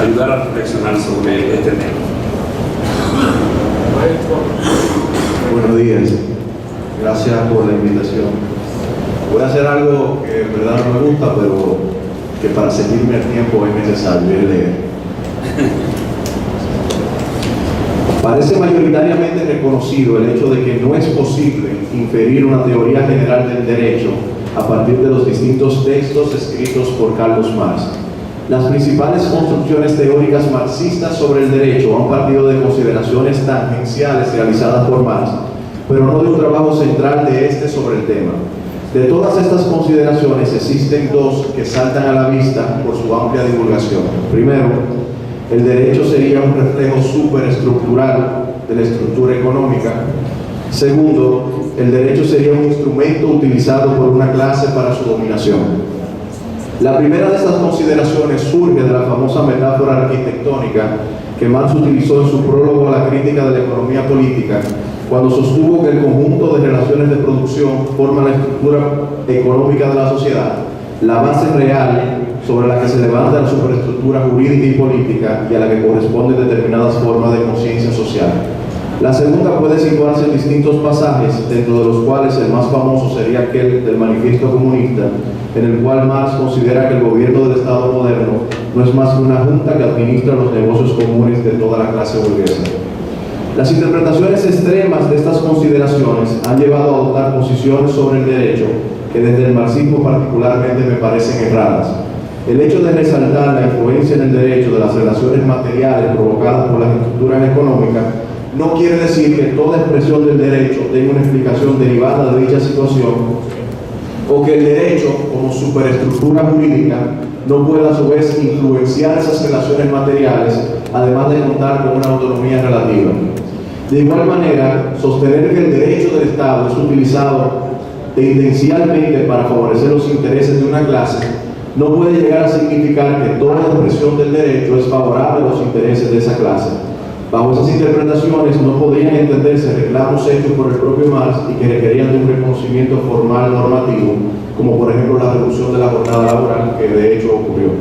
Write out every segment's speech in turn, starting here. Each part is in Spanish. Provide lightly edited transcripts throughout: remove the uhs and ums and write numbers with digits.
ayudar a reflexionar sobre este tema. Buenos días, gracias por la invitación. Voy a hacer algo que en verdad no me gusta, pero que para seguirme el tiempo es necesario, es leer. Parece mayoritariamente reconocido el hecho de que no es posible inferir una teoría general del derecho a partir de los distintos textos escritos por Carlos Marx. Las principales construcciones teóricas marxistas sobre el derecho han partido de consideraciones tangenciales realizadas por Marx, pero no de un trabajo central de este sobre el tema. De todas estas consideraciones existen dos que saltan a la vista por su amplia divulgación. Primero, el derecho sería un reflejo superestructural de la estructura económica. Segundo, el derecho sería un instrumento utilizado por una clase para su dominación. La primera de estas consideraciones surge de la famosa metáfora arquitectónica que Marx utilizó en su prólogo a la crítica de la economía política, cuando sostuvo que el conjunto de relaciones de producción forma la estructura económica de la sociedad, la base real sobre la que se levanta la superestructura jurídica y política y a la que corresponden determinadas formas de conciencia social. La segunda puede situarse en distintos pasajes, dentro de los cuales el más famoso sería aquel del Manifiesto Comunista, en el cual Marx considera que el gobierno del Estado moderno no es más que una junta que administra los negocios comunes de toda la clase burguesa. Las interpretaciones extremas de estas consideraciones han llevado a adoptar posiciones sobre el derecho que desde el marxismo particularmente me parecen erradas. El hecho de resaltar la influencia en el derecho de las relaciones materiales provocadas por las estructuras económicas no quiere decir que toda expresión del derecho tenga una explicación derivada de dicha situación, o que el derecho, como superestructura jurídica, no pueda a su vez influenciar esas relaciones materiales, además de contar con una autonomía relativa. De igual manera, sostener que el derecho del Estado es utilizado tendencialmente para favorecer los intereses de una clase no puede llegar a significar que toda expresión del derecho es favorable a los intereses de esa clase. Bajo esas interpretaciones no podrían entenderse reclamos hechos por el propio Marx y que requerían de un reconocimiento formal normativo, como por ejemplo la reducción de la jornada laboral, que de hecho ocurrió,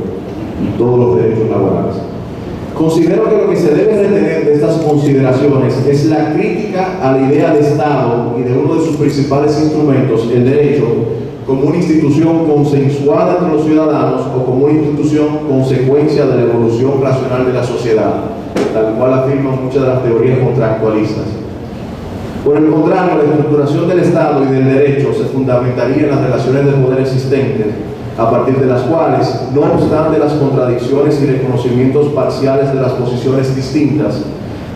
y todos los derechos laborales. Considero que lo que se debe retener de estas consideraciones es la crítica a la idea de Estado y de uno de sus principales instrumentos, el derecho, como una institución consensuada entre los ciudadanos o como una institución consecuencia de la evolución racional de la sociedad, tal cual afirman muchas de las teorías contractualistas. Por el contrario, la estructuración del Estado y del derecho se fundamentaría en las relaciones de poder existentes, a partir de las cuales, no obstante las contradicciones y reconocimientos parciales de las posiciones distintas,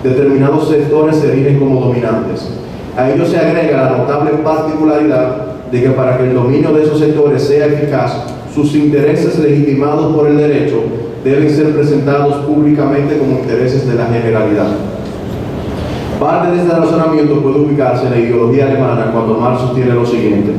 determinados sectores se erigen como dominantes. A ello se agrega la notable particularidad de que para que el dominio de esos sectores sea eficaz, sus intereses legitimados por el derecho deben ser presentados públicamente como intereses de la generalidad. Parte de este razonamiento puede ubicarse en la ideología alemana cuando Marx sostiene lo siguiente: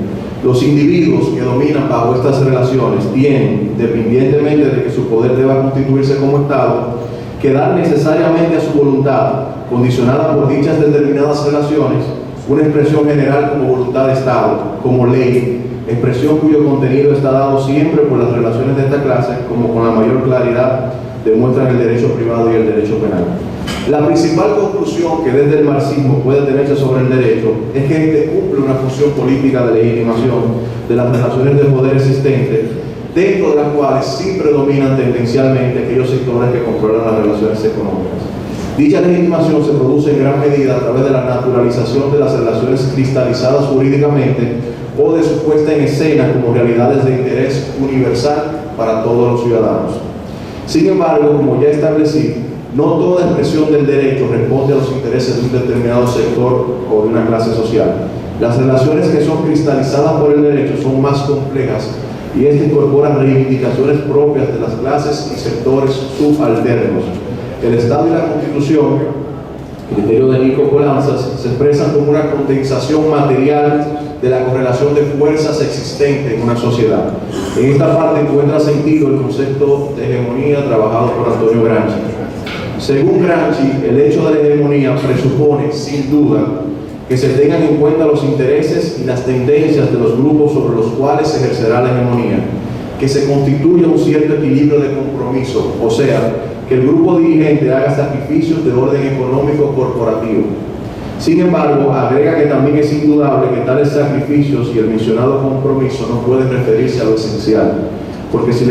los individuos que dominan bajo estas relaciones tienen, independientemente de que su poder deba constituirse como Estado, que dar necesariamente a su voluntad, condicionada por dichas determinadas relaciones, una expresión general como voluntad de Estado, como ley, expresión cuyo contenido está dado siempre por las relaciones de esta clase, como con la mayor claridad demuestran el derecho privado y el derecho penal. La principal conclusión que desde el marxismo puede tenerse sobre el derecho es que este cumple una función política de legitimación de las relaciones de poder existentes, dentro de las cuales sí predominan tendencialmente aquellos sectores que controlan las relaciones económicas. Dicha legitimación se produce en gran medida a través de la naturalización de las relaciones cristalizadas jurídicamente o de su puesta en escena como realidades de interés universal para todos los ciudadanos. Sin embargo, como ya establecí, no toda expresión del derecho responde a los intereses de un determinado sector o de una clase social. Las relaciones que son cristalizadas por el derecho son más complejas y esto incorpora reivindicaciones propias de las clases y sectores subalternos. El Estado y la Constitución, criterio de Nico Colanzas, se expresan como una condensación material de la correlación de fuerzas existentes en una sociedad. En esta parte encuentra sentido el concepto de hegemonía trabajado por Antonio Gramsci. Según Gramsci, el hecho de la hegemonía presupone, sin duda, que se tengan en cuenta los intereses y las tendencias de los grupos sobre los cuales se ejercerá la hegemonía. que se constituya un cierto equilibrio de compromiso, o sea, que el grupo dirigente haga sacrificios de orden económico corporativo. Sin embargo, agrega que también es indudable que tales sacrificios y el mencionado compromiso no pueden referirse a lo esencial, porque si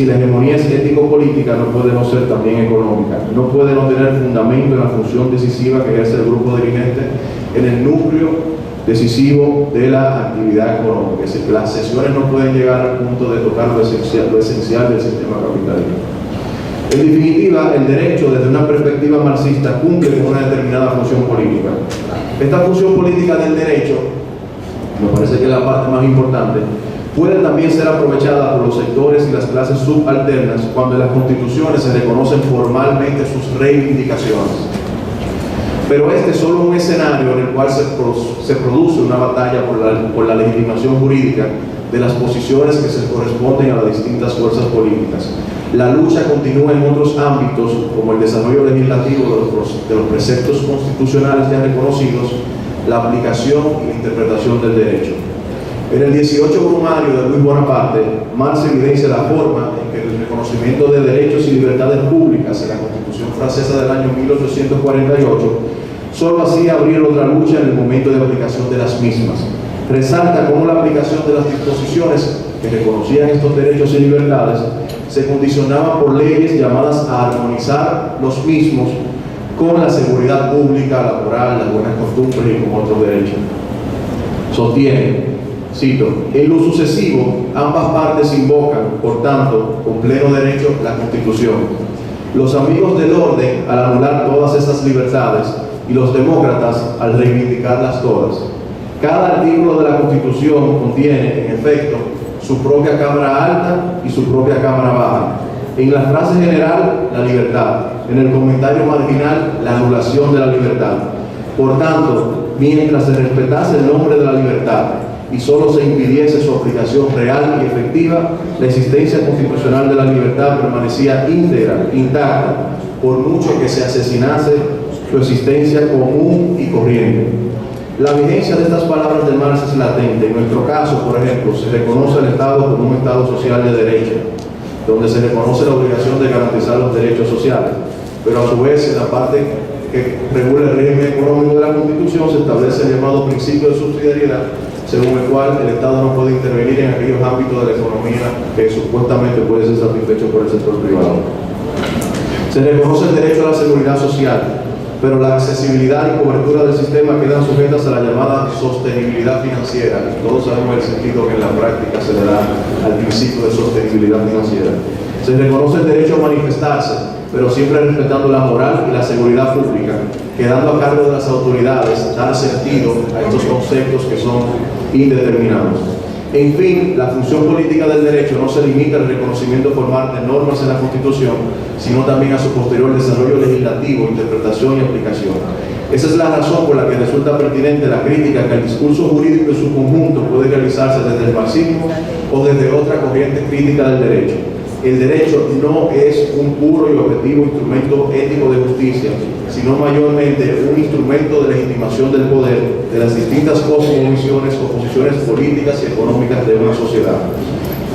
la hegemonía es ético-política, no puede no ser también económica, no puede no tener fundamento en la función decisiva que ejerce el grupo dirigente en el núcleo decisivo de la actividad económica. Es decir, que las sesiones no pueden llegar al punto de tocar lo esencial del sistema capitalista. En definitiva, el derecho, desde una perspectiva marxista, cumple con una determinada función política. Esta función política del derecho, me parece que es la parte más importante, puede también ser aprovechada por los sectores y las clases subalternas cuando en las constituciones se reconocen formalmente sus reivindicaciones. Pero este es solo un escenario en el cual se produce una batalla por la legitimación jurídica de las posiciones que se corresponden a las distintas fuerzas políticas. La lucha continúa en otros ámbitos, como el desarrollo legislativo de los preceptos constitucionales ya reconocidos, la aplicación y la interpretación del derecho. En el 18 Brumario de Luis Bonaparte, Marx evidencia la forma en que el reconocimiento de derechos y libertades públicas en la Constitución francesa del año 1848 solo hacía abrir otra lucha en el momento de aplicación de las mismas. Resalta cómo la aplicación de las disposiciones que reconocían estos derechos y libertades se condicionaban por leyes llamadas a armonizar los mismos con la seguridad pública, laboral, las buenas costumbres y con otros derechos. Sostiene, cito, en lo sucesivo, ambas partes invocan, por tanto, con pleno derecho, la Constitución. Los amigos del orden, al anular todas estas libertades, y los demócratas, al reivindicarlas todas. Cada artículo de la Constitución contiene, en efecto, su propia Cámara Alta y su propia Cámara Baja. En la frase general, la libertad. En el comentario marginal, la anulación de la libertad. Por tanto, mientras se respetase el nombre de la libertad y solo se impidiese su aplicación real y efectiva, la existencia constitucional de la libertad permanecía íntegra, intacta, por mucho que se asesinase su existencia común y corriente. La vigencia de estas palabras de Marx es latente. En nuestro caso, por ejemplo, se reconoce el Estado como un Estado social de derecho, donde se reconoce la obligación de garantizar los derechos sociales, pero a su vez, en la parte que regula el régimen económico de la Constitución, se establece el llamado principio de subsidiariedad, según el cual el Estado no puede intervenir en aquellos ámbitos de la economía que supuestamente puede ser satisfecho por el sector privado. Se reconoce el derecho a la seguridad social, pero la accesibilidad y cobertura del sistema quedan sujetas a la llamada sostenibilidad financiera. Todos sabemos el sentido que en la práctica se le da al principio de sostenibilidad financiera. Se reconoce el derecho a manifestarse, pero siempre respetando la moral y la seguridad pública, quedando a cargo de las autoridades dar sentido a estos conceptos que son indeterminados. En fin, la función política del derecho no se limita al reconocimiento formal de normas en la Constitución, sino también a su posterior desarrollo legislativo, interpretación y aplicación. Esa es la razón por la que resulta pertinente la crítica que el discurso jurídico en su conjunto puede realizarse desde el marxismo o desde otra corriente crítica del derecho. El derecho no es un puro y objetivo instrumento ético de justicia, sino mayormente un instrumento de legitimación del poder de las distintas cosmovisiones o posiciones políticas y económicas de una sociedad.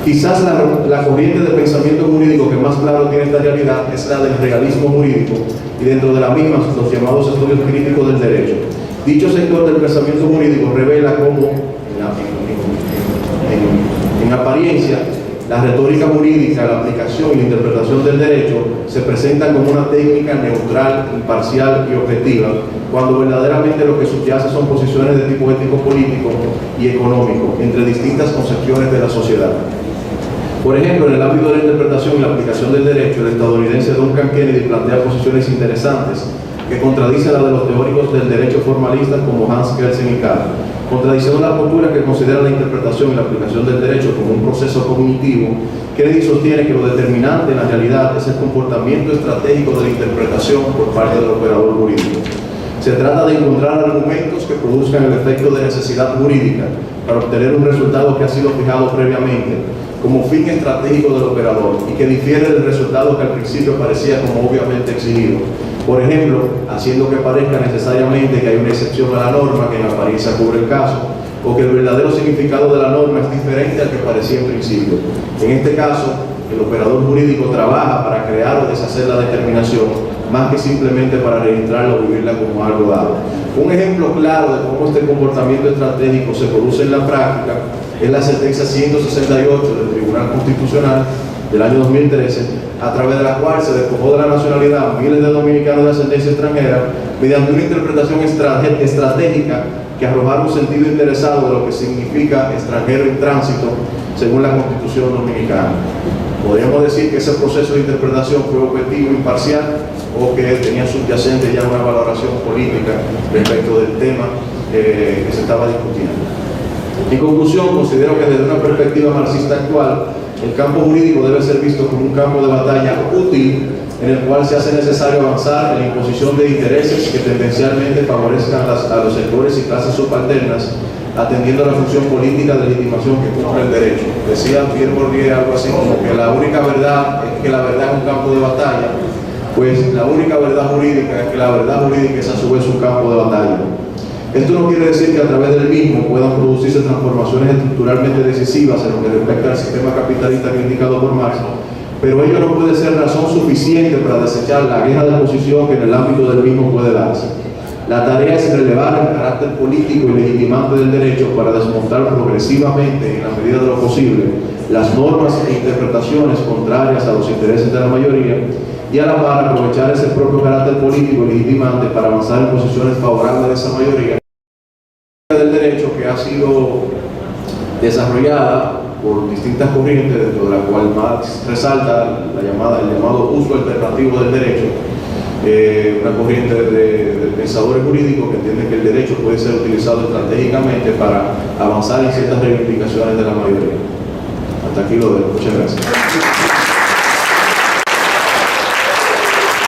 Quizás la corriente de pensamiento jurídico que más claro tiene esta realidad es la del realismo jurídico, y dentro de la misma los llamados estudios críticos del derecho. Dicho sector del pensamiento jurídico revela cómo, en apariencia, la retórica jurídica, la aplicación y la interpretación del derecho se presentan como una técnica neutral, imparcial y objetiva, cuando verdaderamente lo que subyace son posiciones de tipo ético-político y económico entre distintas concepciones de la sociedad. Por ejemplo, en el ámbito de la interpretación y la aplicación del derecho, el estadounidense Duncan Kennedy plantea posiciones interesantes que contradicen las de los teóricos del derecho formalistas como Hans Kelsen y Kahn. Contradiciendo la postura que considera la interpretación y la aplicación del derecho como un proceso cognitivo, Kennedy sostiene que lo determinante en la realidad es el comportamiento estratégico de la interpretación por parte del operador jurídico. Se trata de encontrar argumentos que produzcan el efecto de necesidad jurídica para obtener un resultado que ha sido fijado previamente como fin estratégico del operador y que difiere del resultado que al principio parecía como obviamente exigido. Por ejemplo, haciendo que parezca necesariamente que hay una excepción a la norma que en apariencia cubre el caso, o que el verdadero significado de la norma es diferente al que parecía en principio. En este caso, el operador jurídico trabaja para crear o deshacer la determinación, más que simplemente para registrarla o vivirla como algo dado. Un ejemplo claro de cómo este comportamiento estratégico se produce en la práctica es la sentencia 168 del Tribunal Constitucional del año 2013, a través de la cual se despojó de la nacionalidad a miles de dominicanos de ascendencia extranjera mediante una interpretación estratégica que arrojara un sentido interesado de lo que significa extranjero en tránsito según la Constitución dominicana. Podríamos decir que ese proceso de interpretación fue objetivo, imparcial, o que tenía subyacente ya una valoración política respecto del tema que se estaba discutiendo. En conclusión, considero que desde una perspectiva marxista actual, el campo jurídico debe ser visto como un campo de batalla útil en el cual se hace necesario avanzar en la imposición de intereses que tendencialmente favorezcan a los sectores y clases subalternas, atendiendo a la función política de legitimación que cumple el derecho. Decía Pierre Bourdieu algo así como que la única verdad es que la verdad es un campo de batalla, pues la única verdad jurídica es que la verdad jurídica es a su vez un campo de batalla. Esto no quiere decir que a través del mismo puedan producirse transformaciones estructuralmente decisivas en lo que respecta al sistema capitalista criticado por Marx, pero ello no puede ser razón suficiente para desechar la guerra de posición que en el ámbito del mismo puede darse. La tarea es relevar el carácter político y legitimante del derecho para desmontar progresivamente, en la medida de lo posible, las normas e interpretaciones contrarias a los intereses de la mayoría y a la par aprovechar ese propio carácter político y legitimante para avanzar en posiciones favorables de esa mayoría del derecho que ha sido desarrollada por distintas corrientes, dentro de la cual Marx resalta el llamado uso alternativo del derecho, una corriente de pensadores jurídicos que entienden que el derecho puede ser utilizado estratégicamente para avanzar en ciertas reivindicaciones de la mayoría. Hasta aquí lo dejo. Muchas gracias.